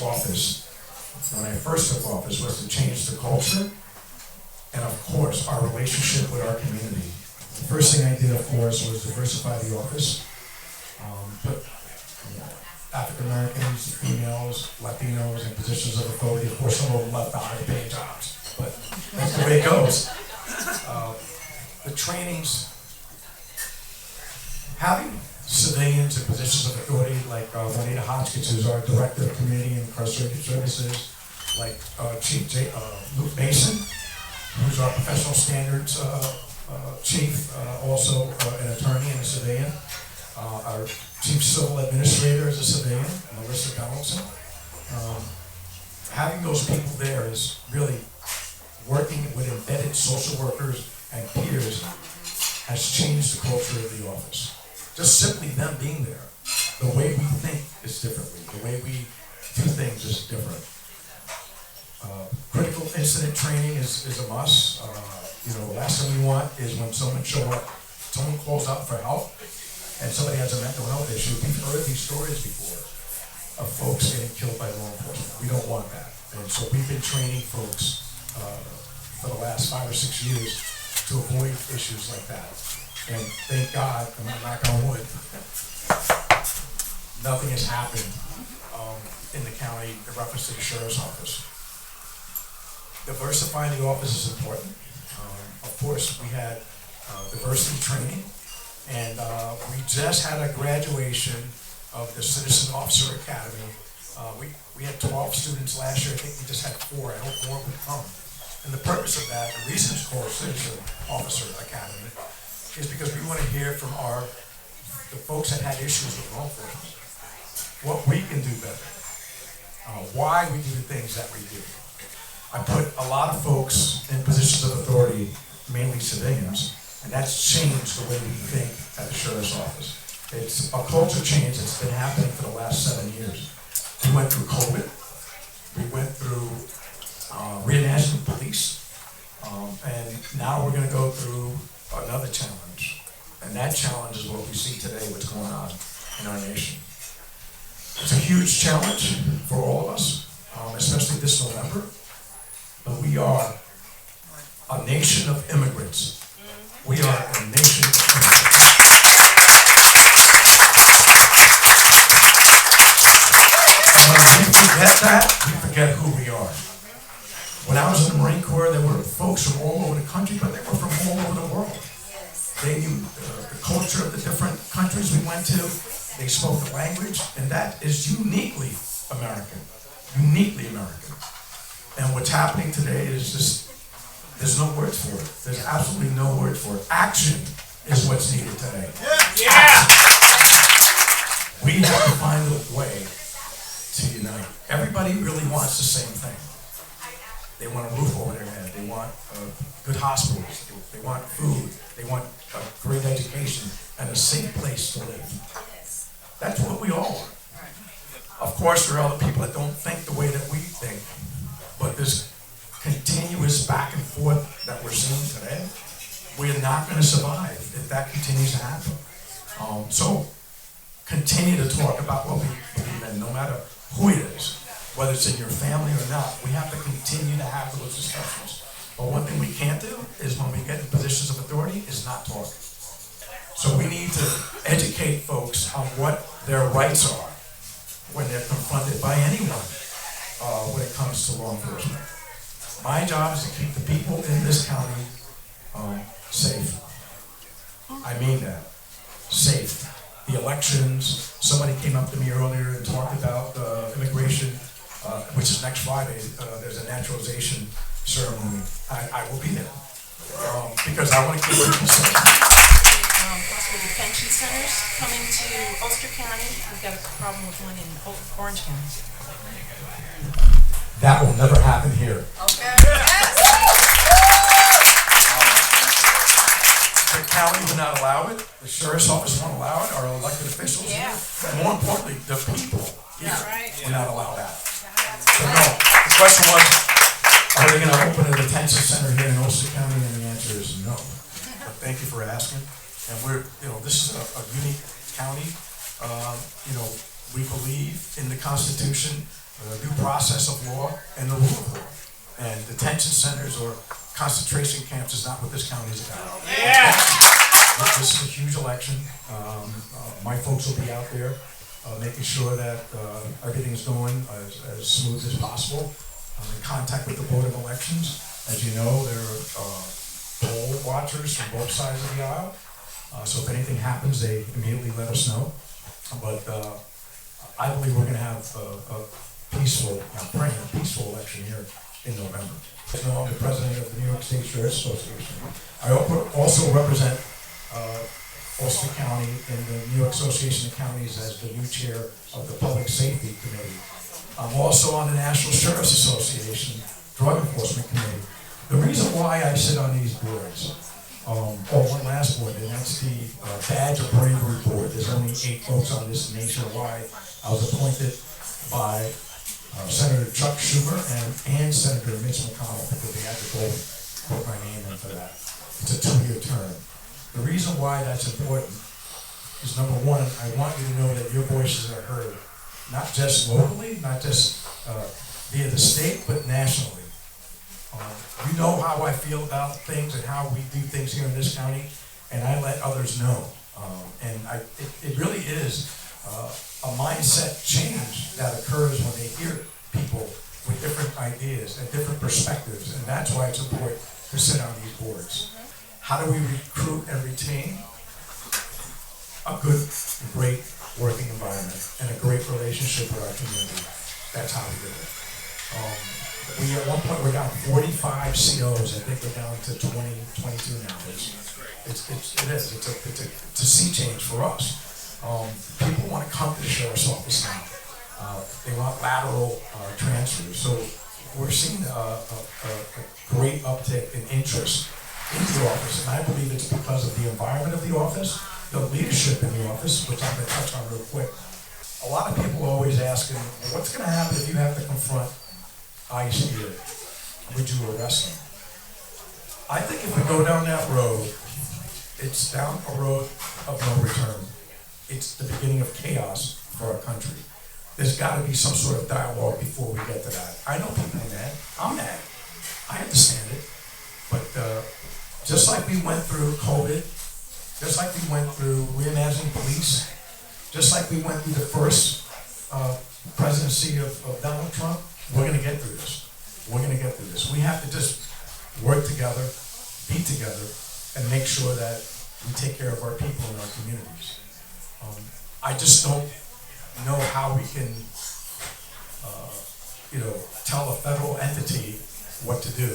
office, when I first took office, was to change the culture and, of course, our relationship with our community. The first thing I did, of course, was diversify the office. Put African Americans, females, Latinos in positions of authority. Of course, some of them left the higher paying jobs, but that's the way it goes. The trainings, having civilians in positions of authority, like Juanita Hotchkiss, who's our Director of Community and Incarcerated Services, like Chief Luke Mason, who's our Professional Standards Chief, also an attorney and a civilian. Our Chief Civil Administrator is a civilian, Melissa Donaldson. Having those people there is really working with embedded social workers and peers has changed the culture of the office. Just simply them being there. The way we think is differently. The way we do things is different. Critical incident training is a must. The last thing we want is when someone calls out for help, and somebody has a mental health issue. We've heard these stories before of folks getting killed by law enforcement. We don't want that. And so we've been training folks for the last 5 or 6 years to avoid issues like that. And thank God, I'm not knock on wood, nothing has happened in the county in reference to the sheriff's office. Diversifying the office is important. Of course, we had diversity training. And we just had a graduation of the Citizen Officer Academy. We had 12 students last year. I think we just had 4. I hope more would come. And the purpose of that, the reason it's called Citizen Officer Academy, is because we want to hear from the folks that had issues with law enforcement, what we can do better, why we do the things that we do. I put a lot of folks in positions of authority, mainly civilians, and that's changed the way we think at the sheriff's office. It's a culture change that's been happening for the last 7 years. We went through COVID. We went through reenactment police. And now we're going to go through another challenge. And that challenge is what we see today, what's going on in our nation. It's a huge challenge for all of us, especially this November. But we are a nation of immigrants. We are a nation of immigrants. And when we forget that, we forget who we are. When I was in the Marine Corps, there were folks from all over the country, but they were from all over the world. They knew the culture of the different countries we went to. They spoke the language, and that is uniquely American. Uniquely American. And what's happening today is just, there's no words for it. There's absolutely no word for it. Action is what's needed today. Yeah. We have to find a way to unite. Everybody really wants the same thing. They want a roof over their head. They want good hospitals. They want food. They want a great education and a safe place to live. That's what we all want. Of course, there are other people that don't think the way that we think, but this continuous back and forth that we're seeing today, we're not going to survive if that continues to happen. So continue to talk about what we believe in, no matter who it is, whether it's in your family or not. We have to continue to have those discussions. But one thing we can't do is when we get in positions of authority is not talk. So we need to educate folks on what their rights are when they're confronted by anyone when it comes to law enforcement. My job is to keep the people in this county safe. I mean that. Safe. The elections, somebody came up to me earlier and talked about immigration, which is next Friday. There's a naturalization ceremony. I will be there because I want to keep people safe. Also, the detention centers coming to Ulster County. We've got a problem with one in Orange County. That will never happen here. Okay. The county will not allow it. The sheriff's office won't allow it. Our elected officials, and more importantly, the people here will not allow that. So no. The question was, are they going to open a detention center here in Ulster County? And the answer is no. But thank you for asking. And we're, this is a unique county. We believe in the Constitution the due process of law and the rule of law. And detention centers or concentration camps is not what this county is about. Yeah. This is a huge election. My folks will be out there making sure that everything's going as smooth as possible. I'm in contact with the Board of Elections. As you know, there are poll watchers from both sides of the aisle. So if anything happens, they immediately let us know. But I believe we're going to have a peaceful, I'm praying, a peaceful election here in November. I'm the president of the New York State Sheriff's Association. I also represent Ulster County in the New York Association of Counties as the new chair of the Public Safety Committee. I'm also on the National Sheriff's Association Drug Enforcement Committee. The reason why I sit on these boards, one last board, and that's the Badge of Bravery Board. There's only 8 folks on this nationwide. I was appointed by Senator Chuck Schumer and Senator Mitch McConnell because they had to both put my name in for that. It's a 2-year term. The reason why that's important is, number one, I want you to know that your voices are heard, not just locally, not just via the state, but nationally. You know how I feel about things and how we do things here in this county, and I let others know. It really is a mindset change that occurs when they hear people with different ideas and different perspectives, and that's why it's important to sit on these boards. How do we recruit and retain a good, great working environment and a great relationship with our community? That's how we do it. At one point we got 45 COs. I think we're down to 22 now. It's a sea change for us. People want to come to the sheriff's office now. They want lateral transfers. So we're seeing a great uptick in interest in the office, and I believe it's because of the environment of the office, the leadership in the office, which I'm going to touch on real quick. A lot of people are always asking, what's going to happen if you have to confront ICE here? Would you arrest them? I think if we go down that road, it's down a road of no return. It's the beginning of chaos for our country. There's got to be some sort of dialogue before we get to that. I know people are mad. I'm mad. I understand it. But just like we went through COVID, just like we went through reimagining police, just like we went through the first presidency of Donald Trump, we're going to get through this. We're going to get through this. We have to just work together, be together, and make sure that we take care of our people and our communities. I just don't know how we can, tell a federal entity what to do.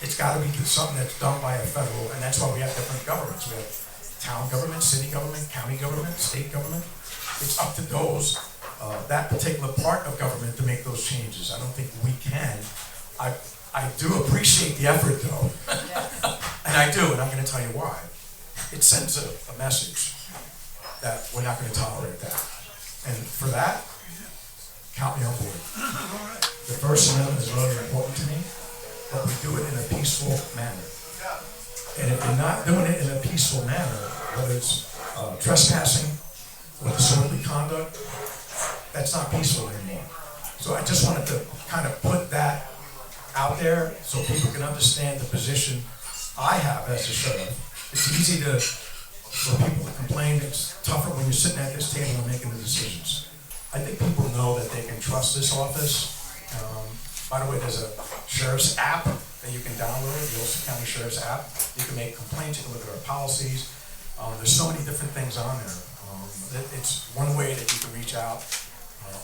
It's got to be something that's done by a federal, and that's why we have different governments. We have town government, city government, county government, state government. It's up to those, that particular part of government to make those changes. I don't think we can. I do appreciate the effort, though, and I do, and I'm going to tell you why. It sends a message that we're not going to tolerate that. And for that, count me on board. The First Amendment is really important to me, but we do it in a peaceful manner. And if you're not doing it in a peaceful manner, whether it's trespassing or disorderly conduct, that's not peaceful anymore. So I just wanted to kind of put that out there so people can understand the position I have as a sheriff. It's easy for people to complain. It's tougher when you're sitting at this table and making the decisions. I think people know that they can trust this office. By the way, there's a sheriff's app that you can download, the Ulster County Sheriff's app. You can make complaints, you can look at our policies. There's so many different things on there. It's one way that you can reach out.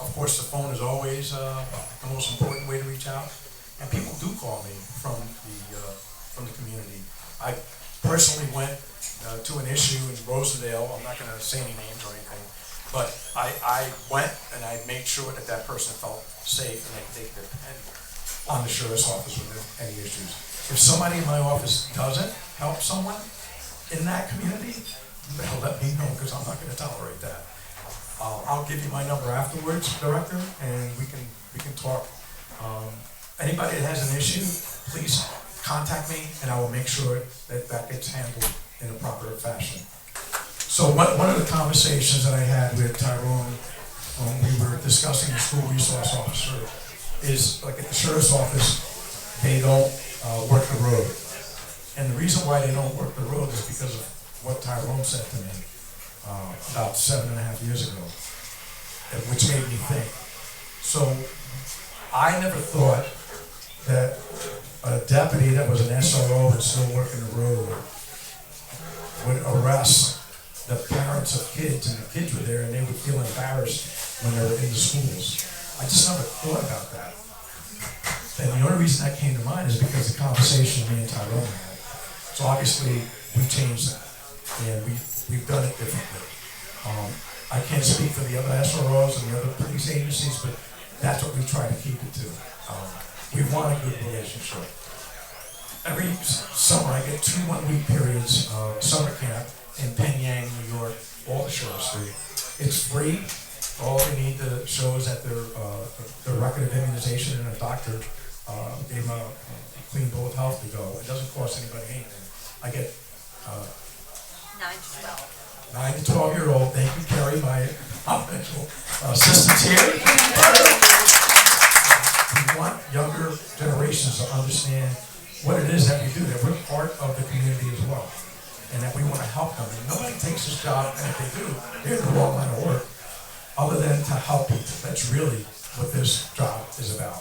Of course, the phone is always the most important way to reach out. And people do call me from the community. I personally went to an issue in Rosendale. I'm not going to say any names or anything, but I went and I made sure that that person felt safe and they could take their pen on the sheriff's office with any issues. If somebody in my office doesn't help someone in that community, they'll let me know because I'm not going to tolerate that. I'll give you my number afterwards, Director, and we can talk. Anybody that has an issue, please contact me, and I will make sure that that gets handled in a proper fashion. So one of the conversations that I had with Tyrone when we were discussing the school resource officer is, like at the sheriff's office, they don't work the road. And the reason why they don't work the road is because of what Tyrone said to me about 7.5 years ago, which made me think. So I never thought that a deputy that was an SRO and still working the road would arrest the parents of kids, and the kids were there and they would feel embarrassed when they were in the schools. I just never thought about that. And the only reason that came to mind is because of the conversation me and Tyrone had. So obviously we changed that, and we've done it differently. I can't speak for the other SROs and the other police agencies, but that's what we try to keep it to. We want a good relationship. Every summer I get 2 one-week periods of summer camp in Penang, New York, all the sheriffs do. It's free. All they need to show is that their record of immunization, and a doctor gave them a clean bill of health to go. It doesn't cost anybody anything. I get 9 to 12. 9 to 12-year-old. Thank you, Carrie, my confidential assistant here. We want younger generations to understand what it is that we do, that we're part of the community as well, and that we want to help them. And nobody takes this job, and if they do, they're in the wrong line of work, other than to help people. That's really what this job is about.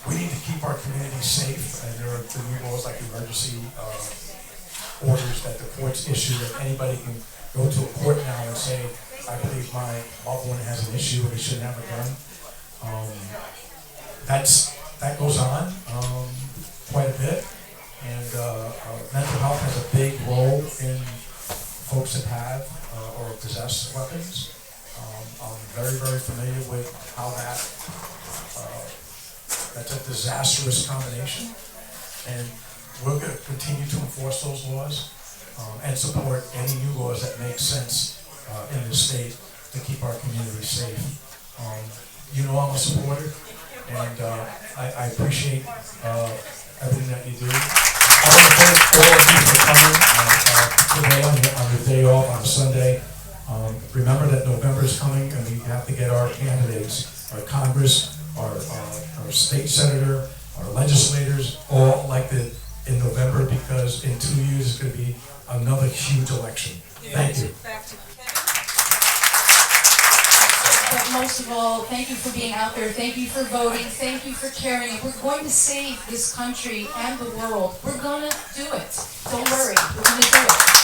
We need to keep our community safe, and there are the new laws like emergency orders that the courts issue, that anybody can go to a court now and say, I believe my loved one has an issue and they shouldn't have a gun. That goes on quite a bit, and mental health has a big role in folks that have or possess weapons. I'm very, very familiar with how that's a disastrous combination, and we're going to continue to enforce those laws and support any new laws that make sense in the state to keep our community safe. You know I'm a supporter, and I appreciate everything that you do. I want to thank all of you for coming today on your day off on a Sunday. Remember that November is coming, and we have to get our candidates, our Congress, our state senator, our legislators, all elected in November, because in 2 years it's going to be another huge election. Thank you. But most of all, thank you for being out there. Thank you for voting. Thank you for caring. We're going to save this country and the world. We're going to do it. Don't worry. We're going to do it.